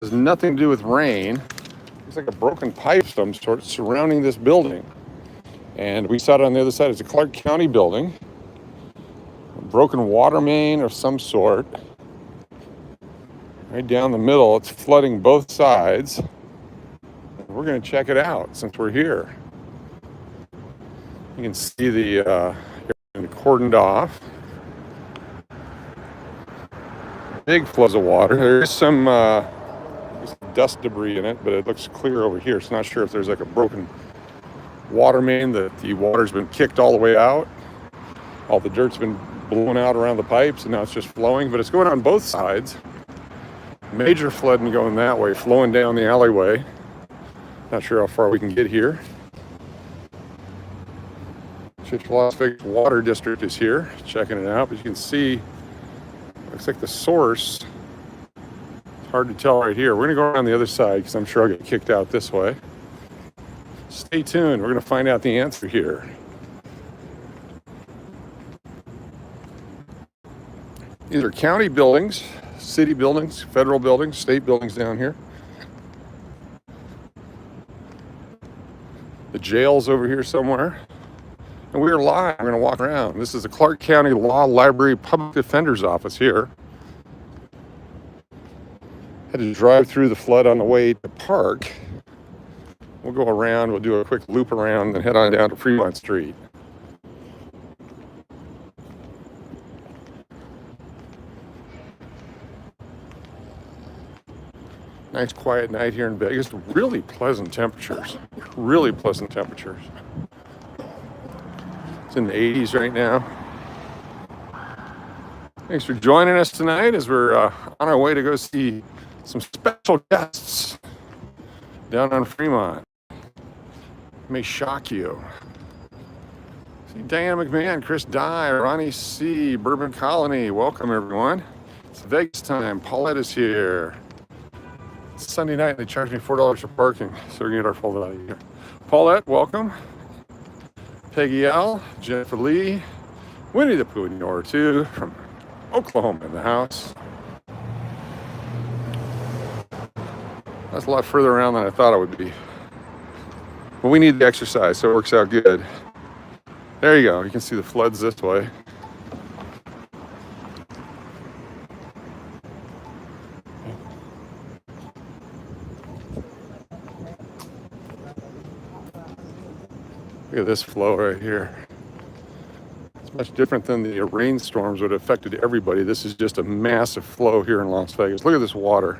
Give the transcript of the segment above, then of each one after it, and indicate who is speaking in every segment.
Speaker 1: has nothing to do with rain. It's like a broken pipe of some sort surrounding this building. And we saw it on the other side. It's a Clark County building. A broken water main of some sort. Right down the middle, it's flooding both sides. We're going to check it out since we're here. You can see the area cordoned off. Big floods of water. There's some dust debris in it, but it looks clear over here. So not sure if there's like a broken water main that the water's been kicked all the way out. All the dirt's been blown out around the pipes and now it's just flowing, but it's going on both sides. Major flooding going that way, flowing down the alleyway. Not sure how far we can get here. Las Vegas Water District is here, checking it out. But you can see, looks like the source. It's hard to tell right here. We're going to go around the other side because I'm sure I'll get kicked out this way. Stay tuned. We're going to find out the answer here. These are county buildings, city buildings, federal buildings, state buildings down here. The jail's over here somewhere. And we are live. We're going to walk around. This is the Clark County Law Library Public Defender's Office here. Had to drive through the flood on the way to park. We'll go around. We'll do a quick loop around and head on down to Fremont Street. Nice quiet night here in Vegas. Really pleasant temperatures. Really pleasant temperatures. It's in the 80s right now. Thanks for joining us tonight as we're on our way to go see some special guests down on Fremont. May shock you. See Diane McMahon, Chris Dye, Ronnie C, Bourbon Colony. Welcome everyone. It's Vegas time. Paulette is here. It's Sunday night and they charged me $4 for parking, so we're gonna get our full value here. Paulette, welcome. Peggy L, Jennifer Lee, Winnie the Pooh Nor 2 from Oklahoma in the house. That's a lot further around than I thought it would be. But we need the exercise, so it works out good. There you go. You can see the floods this way. Look at this flow right here. It's much different than the rainstorms that affected everybody. This is just a massive flow here in Las Vegas. Look at this water.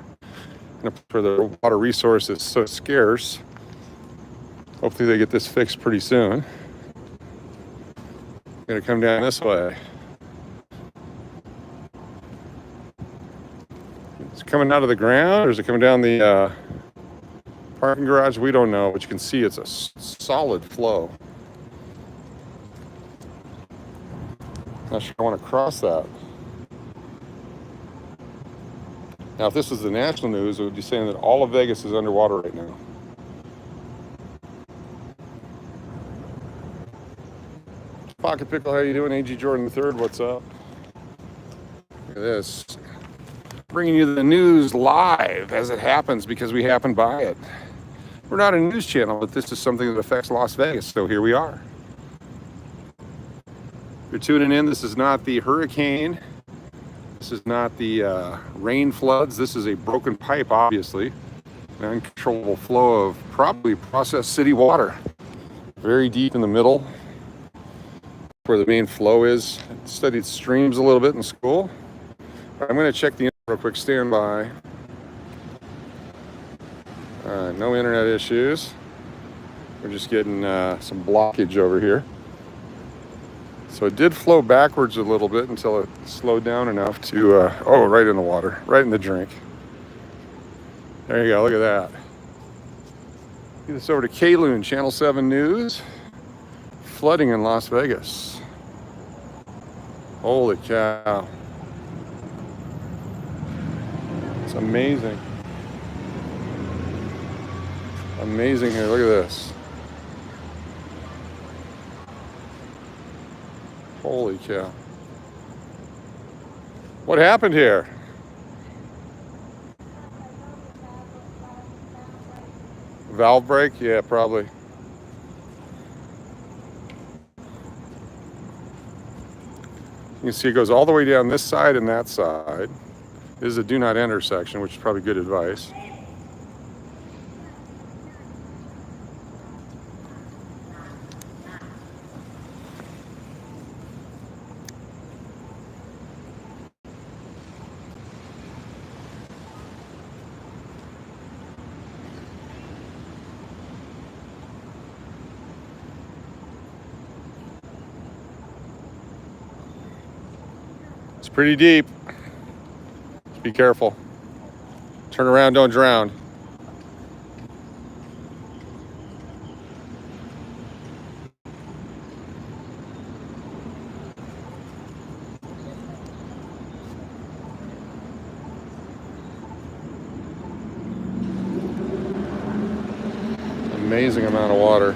Speaker 1: For the water resource is so scarce. Hopefully they get this fixed pretty soon. Gonna come down this way. Is it coming out of the ground or is it coming down the parking garage? We don't know, but you can see it's a solid flow. Not sure I want to cross that. Now, if this was the national news, it would be saying that all of Vegas is underwater right now. Pocket Pickle, how you doing? A.G. Jordan III, what's up? Look at this. Bringing you the news live as it happens because we happen by it. We're not a news channel, but this is something that affects Las Vegas, so here we are. If you're tuning in, this is not the hurricane. This is not the rain floods. This is a broken pipe, obviously. An uncontrollable flow of probably processed city water. Very deep in the middle, where the main flow is. I studied streams a little bit in school. I'm going to check the internet real quick. Stand by. No internet issues. We're just getting some blockage over here. So it did flow backwards a little bit until it slowed down enough to, oh, right in the water, right in the drink. There you go, look at that. Get this over to LOON, Channel 7 News. Flooding in Las Vegas. Holy cow. It's amazing. Amazing here, look at this. Holy cow. What happened here? valve break? Yeah, probably. You can see it goes all the way down this side and that side. This is a do not enter section, which is probably good advice. It's pretty deep. Just be careful. Turn around, don't drown. Amazing amount of water.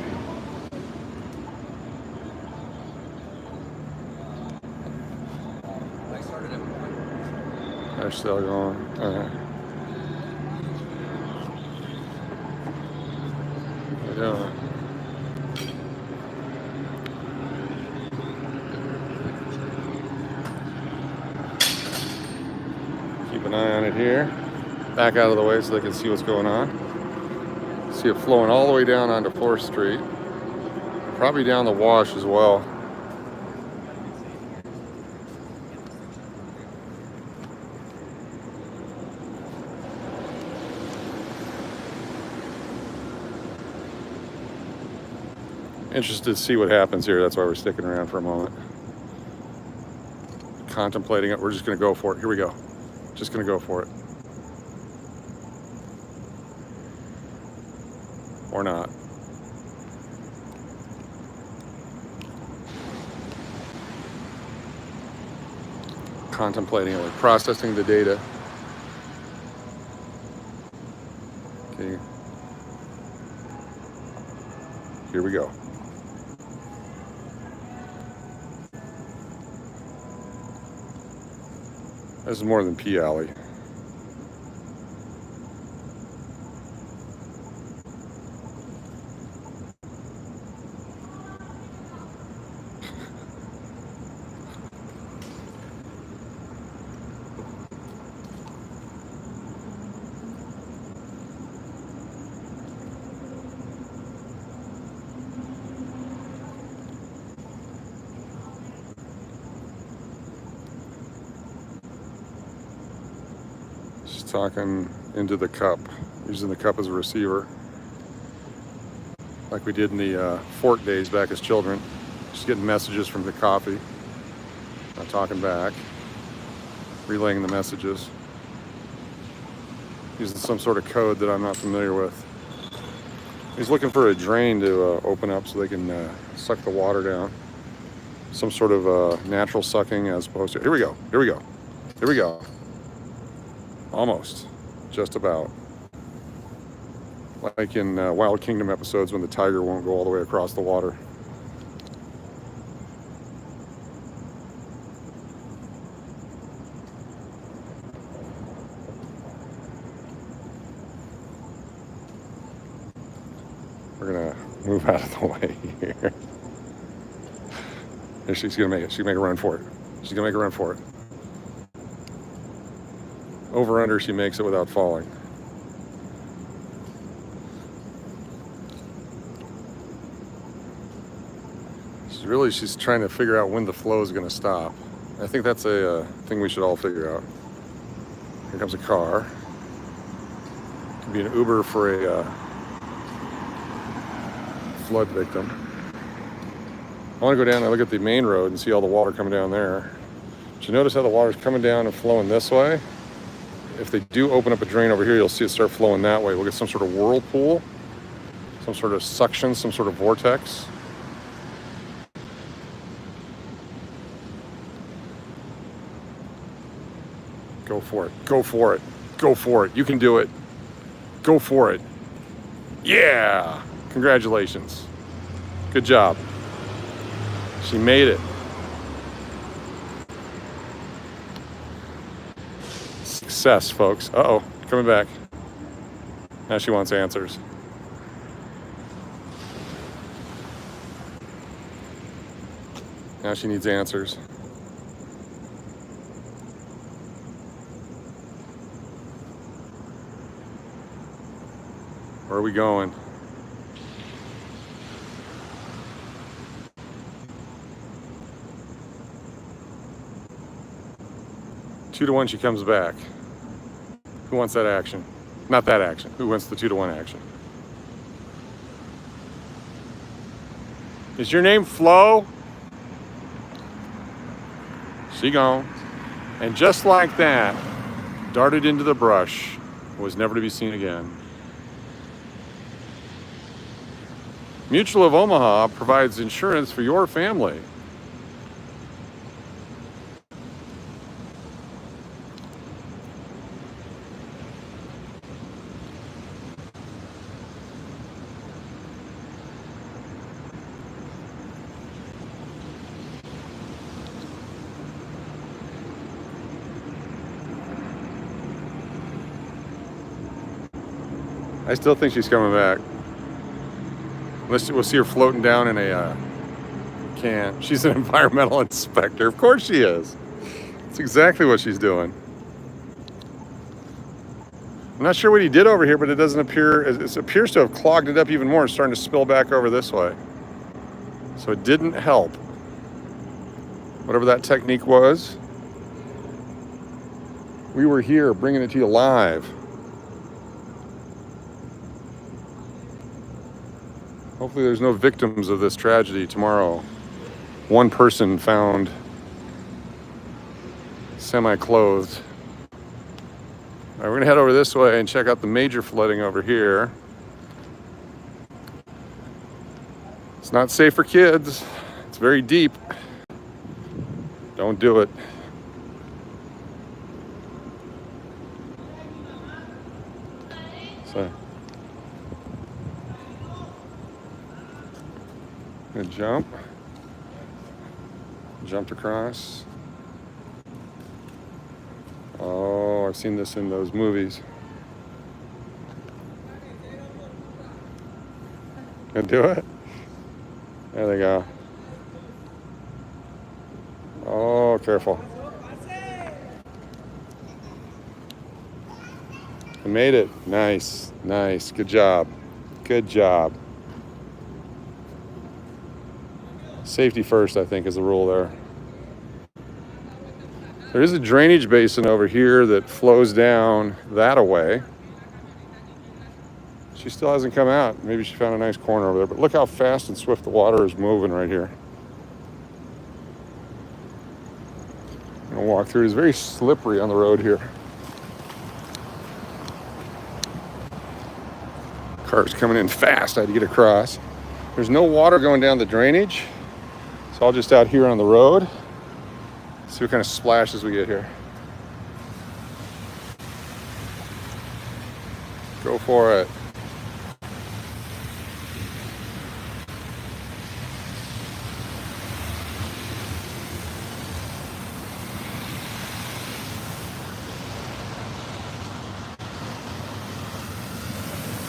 Speaker 1: They're still going. All right. Yeah. Keep an eye on it here. Back out of the way so they can see what's going on. See it flowing all the way down onto 4th Street. Probably down the wash as well. Interested to see what happens here. That's why we're sticking around for a moment. Contemplating it. We're just going to go for it. Here we go. Just going to go for it. Or not. Contemplating it, like processing the data. Okay. Here we go. This is more than P Alley. Talking into the cup, using the cup as a receiver, like we did in the fort days back as children. Just getting messages from the coffee, not talking back, relaying the messages, using some sort of code that I'm not familiar with. He's looking for a drain to open up so they can suck the water down. Some sort of natural sucking as opposed to, here we go, here we go, here we go. Almost, just about. Like in Wild Kingdom episodes when the tiger won't go all the way across the water. We're gonna move out of the way here. There she's gonna make it. She's gonna make a run for it. She's gonna make a run for it. Over under, she makes it without falling. She's trying to figure out when the flow is going to stop. I think that's a thing we should all figure out. Here comes a car. Could be an Uber for a flood victim. I want to go down and look at the main road and see all the water coming down there. But you notice how the water's coming down and flowing this way? If they do open up a drain over here, you'll see it start flowing that way. We'll get some sort of whirlpool, some sort of suction, some sort of vortex. Go for it. Go for it. Go for it. You can do it. Go for it. Yeah. Congratulations. Good job. She made it. Success, folks. Uh-oh, coming back. Now she wants answers. Now she needs answers. Where are we going? Two to one, she comes back. Who wants that action? Not that action. Who wants the 2-to-1 action? Is your name Flo? She gone. And just like that, darted into the brush, was never to be seen again. Mutual of Omaha provides insurance for your family. I still think she's coming back. Unless we'll see her floating down in a can. She's an environmental inspector. Of course she is. That's exactly what she's doing. I'm not sure what he did over here, but it doesn't appear, it appears to have clogged it up even more. It's starting to spill back over this way. So it didn't help. Whatever that technique was. We were here bringing it to you live. Hopefully there's no victims of this tragedy tomorrow. One person found semi-clothed. All right, we're gonna head over this way and check out the major flooding over here. It's not safe for kids. It's very deep. Don't do it. So, good jump. Jumped across. Oh, I've seen this in those movies. Gonna do it? There they go. Oh, careful. I made it. Nice, nice. Good job. Good job. Safety first, I think, is the rule there. There is a drainage basin over here that flows down that away. She still hasn't come out. Maybe she found a nice corner over there, but look how fast and swift the water is moving right here. I'm gonna walk through. It's very slippery on the road here. Cars coming in fast. I had to get across. There's no water going down the drainage. So I'll just out here on the road. See what kind of splashes we get here. Go for it.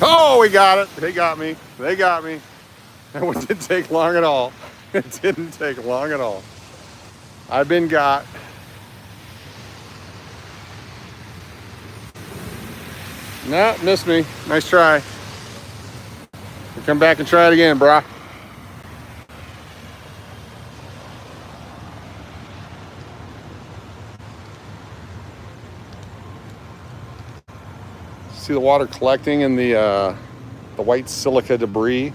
Speaker 1: Oh, we got it. They got me. They got me. That one didn't take long at all. It didn't take long at all. I've been got. No, missed me. Nice try. We'll come back and try it again, brah. See the water collecting in the white silica debris.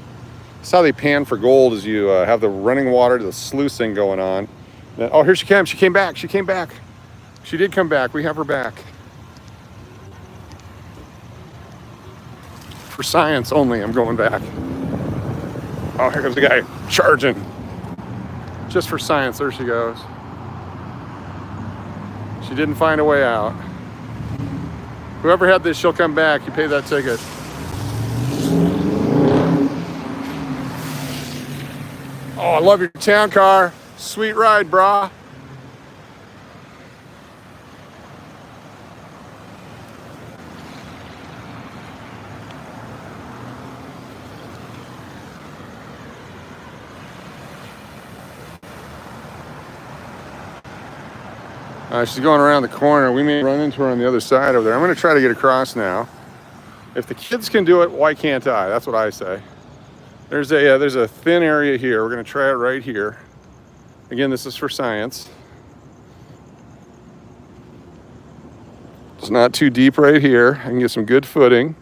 Speaker 1: That's how they pan for gold, is you have the running water, the sluicing going on. Oh, here she comes. She came back. She came back. She did come back. We have her back. For science only, I'm going back. Oh, here comes the guy charging. Just for science. There she goes. She didn't find a way out. Whoever had this, she'll come back. You pay that ticket. Oh, I love your town car. Sweet ride, brah. She's going around the corner. We may run into her on the other side over there. I'm going to try to get across now. If the kids can do it, why can't I? That's what I say. There's a thin area here. We're going to try it right here. Again, this is for science. It's not too deep right here. I can get some good footing,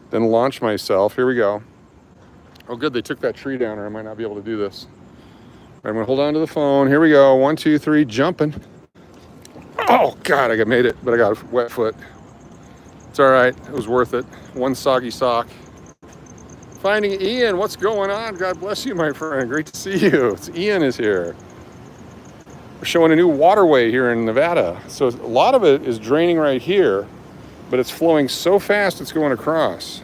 Speaker 1: then launch myself. Here we go. Oh, good. They took that tree down, or I might not be able to do this. I'm going to hold on to the phone. Here we go. 1, 2, 3, jumping. Oh, God, I made it, but I got a wet foot. It's all right. It was worth it. One soggy sock. Finding Ian. What's going on? God bless you, my friend. Great to see you. Ian is here. We're showing a new waterway here in Nevada. So a lot of it is draining right here, but it's flowing so fast it's going across.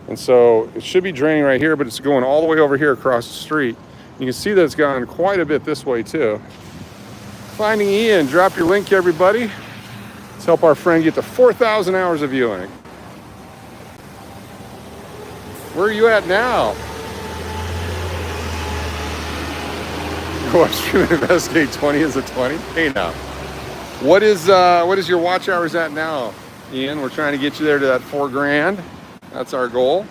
Speaker 1: And so it should be draining right here, but it's going all the way over here across the street. You can see that it's gone quite a bit this way too. Finding Ian, drop your link, everybody. Let's help our friend get to 4,000 hours of viewing. Where are you at now? Stream Investigate 20 is a 20. Hey now. What is your watch hours at now, Ian? We're trying to get you there to that 4 grand. That's our goal.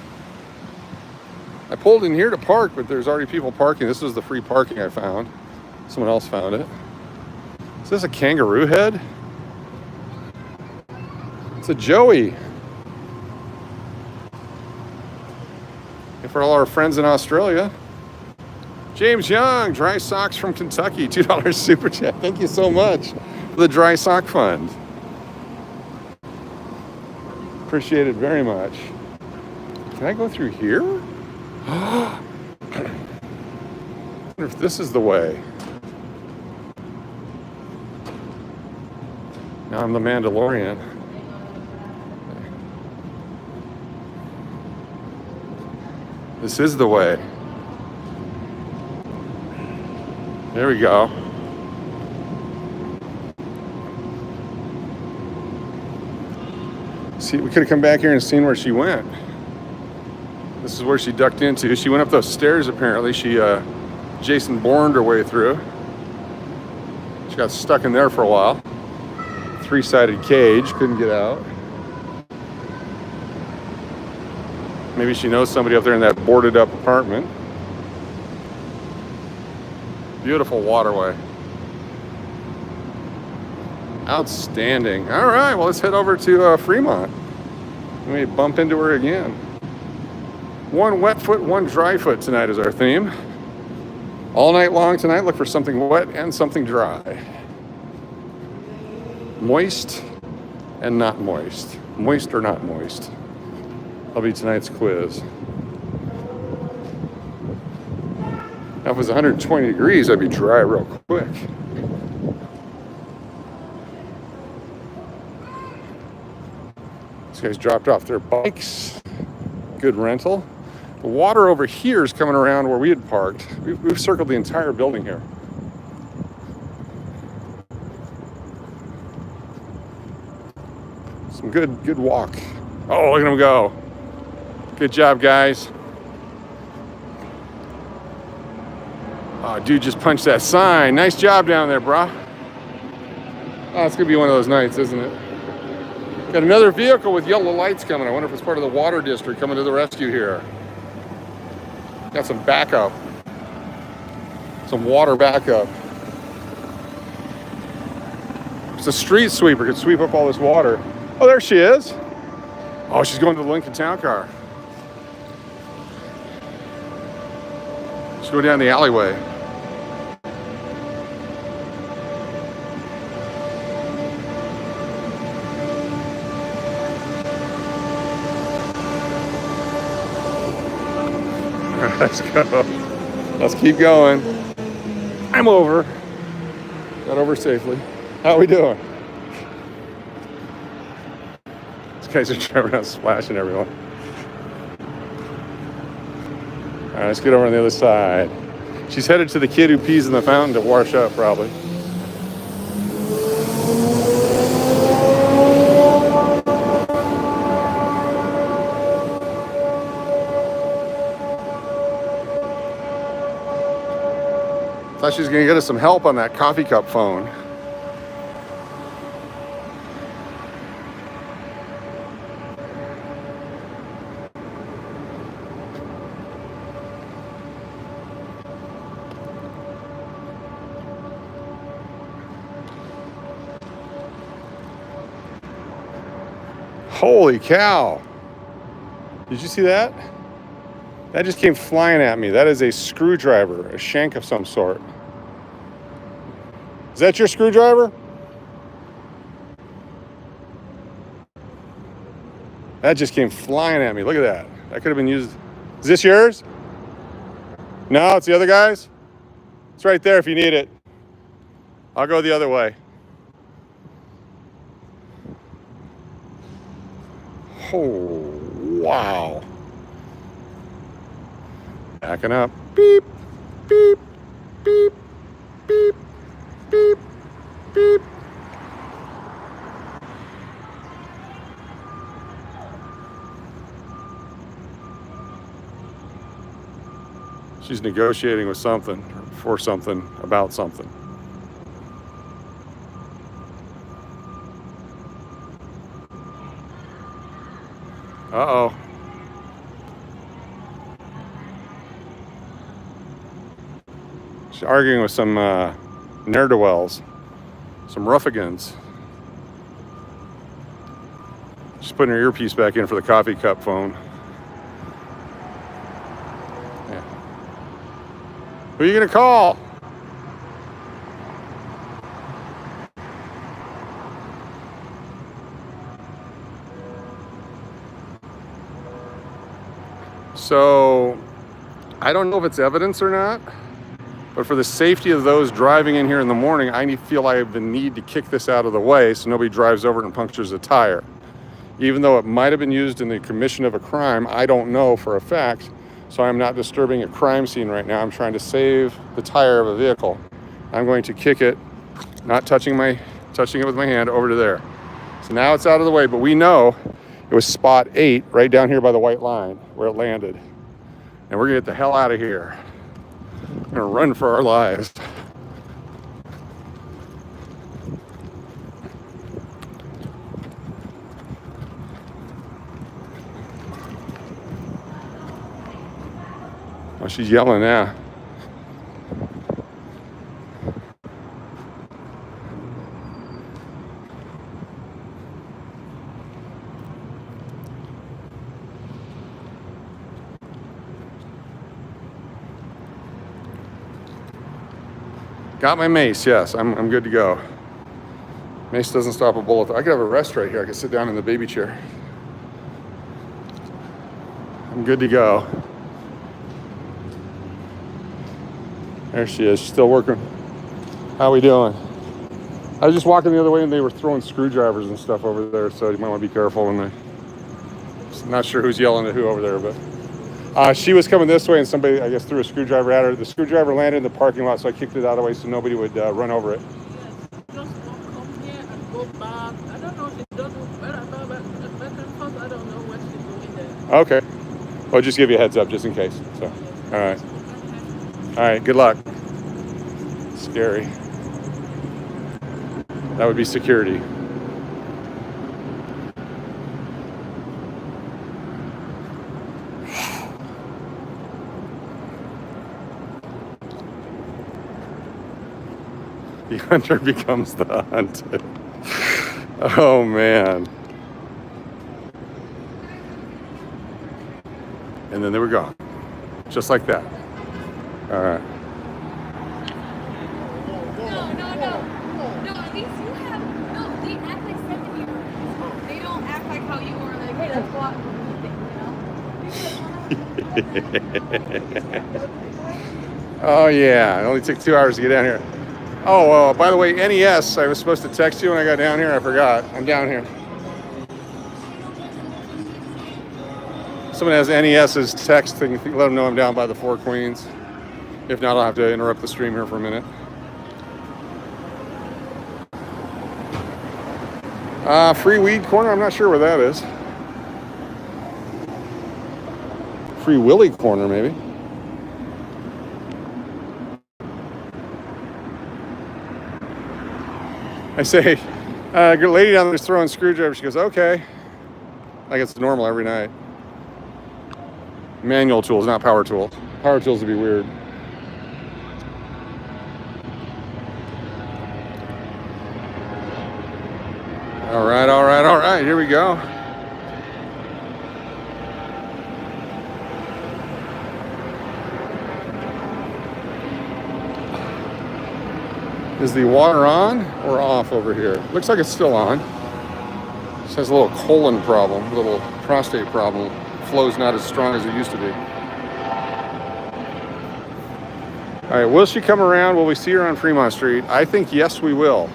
Speaker 1: I pulled in here to park, but there's already people parking. This was the free parking I found. Someone else found it. Is this a kangaroo head? It's a Joey. And for all our friends in Australia, James Young, dry socks from Kentucky, $2 super chat. Thank you so much for the dry sock fund. Appreciate it very much. Can I go through here? I wonder if this is the way. Now I'm the Mandalorian. This is the way. There we go. See, we could have come back here and seen where she went. This is where she ducked into. She went up those stairs apparently. She Jason Bourned her way through. She got stuck in there for a while. 3-sided cage, couldn't get out. Maybe she knows somebody up there in that boarded up apartment. Beautiful waterway. Outstanding. All right, well, let's head over to Fremont. We may bump into her again. 1 wet foot, 1 dry foot tonight is our theme. All night long tonight, look for something wet and something dry. Moist and not moist. Moist or not moist. That'll be tonight's quiz. Now, if it was 120 degrees, I'd be dry real quick. These guys dropped off their bikes. Good rental. The water over here is coming around where we had parked. We've circled the entire building here. Some good walk. Oh, look at them go. Good job, guys. Oh, dude just punched that sign. Nice job down there, brah. Oh, it's going to be one of those nights, isn't it? Got another vehicle with yellow lights coming. I wonder if it's part of the water district coming to the rescue here. Got some backup. Some water backup. It's a street sweeper. Could sweep up all this water. Oh, there she is. Oh, she's going to the Lincoln Town Car. She's going down the alleyway. Let's go. Let's keep going. I'm over. Got over safely. How are we doing? These guys are driving around splashing everyone. All right, let's get over on the other side. She's headed to the kid who pees in the fountain to wash up, probably. Thought she was going to get us some help on that coffee cup phone. Holy cow. Did you see that? That just came flying at me. That is a screwdriver, a shank of some sort. Is that your screwdriver? That just came flying at me. Look at that. That could have been used. Is this yours? No, it's the other guy's? It's right there if you need it. I'll go the other way. Oh, wow. Backing up. Beep, beep, beep, beep, beep, beep. She's negotiating with something, for something, about something. Uh-oh. She's arguing with some ne'er-do-wells, some ruffians. She's putting her earpiece back in for the coffee cup phone. Yeah. Who are you gonna call? So, I don't know if it's evidence or not, but for the safety of those driving in here in the morning, I feel I have the need to kick this out of the way so nobody drives over it and punctures a tire. Even though it might have been used in the commission of a crime, I don't know for a fact, so I'm not disturbing a crime scene right now. I'm trying to save the tire of a vehicle. I'm going to kick it, not touching it with my hand, over to there. So now it's out of the way, but we know it was spot 8 right down here by the white line where it landed. And we're gonna get the hell out of here. We're gonna run for our lives. Oh, she's yelling now. Got my mace, yes, I'm good to go. Mace doesn't stop a bullet. I could have a rest right here. I could sit down in the baby chair. I'm good to go. There she is, she's still working. How we doing? I was just walking the other way and they were throwing screwdrivers and stuff over there, so you might want to be careful when they... Not sure who's yelling at who over there, but... she was coming this way and somebody, I guess, threw a screwdriver at her. The screwdriver landed in the parking lot, so I kicked it out of the way so nobody would run over it.
Speaker 2: Yes, just come here and go back. I don't know if she does it better, but I don't know what she's doing there.
Speaker 1: Okay. Well, just give you a heads up just in case. So, all right. All right, good luck. Scary. That would be security. The hunter becomes the hunted. Oh, man. And then they were gone. Just like that. All right.
Speaker 3: No, at least you have, no, they act like 7-year-olds. They don't act like how you were, like, hey, let's go out and do things,
Speaker 1: Oh, yeah. It only took 2 hours to get down here. Oh, by the way, NES, I was supposed to text you when I got down here. I forgot. I'm down here. Someone has NES's text thing. Let them know I'm down by the Four Queens. If not, I'll have to interrupt the stream here for a minute. Free weed corner. I'm not sure where that is. Free Willy corner, maybe. I say, a lady down there's throwing screwdrivers. She goes, okay. Like it's normal every night. Manual tools, not power tools. Power tools would be weird. All right. Here we go. Is the water on or off over here? Looks like it's still on. This has a little colon problem, a little prostate problem. Flow's not as strong as it used to be. All right, will she come around? Will we see her on Fremont Street? I think yes, we will.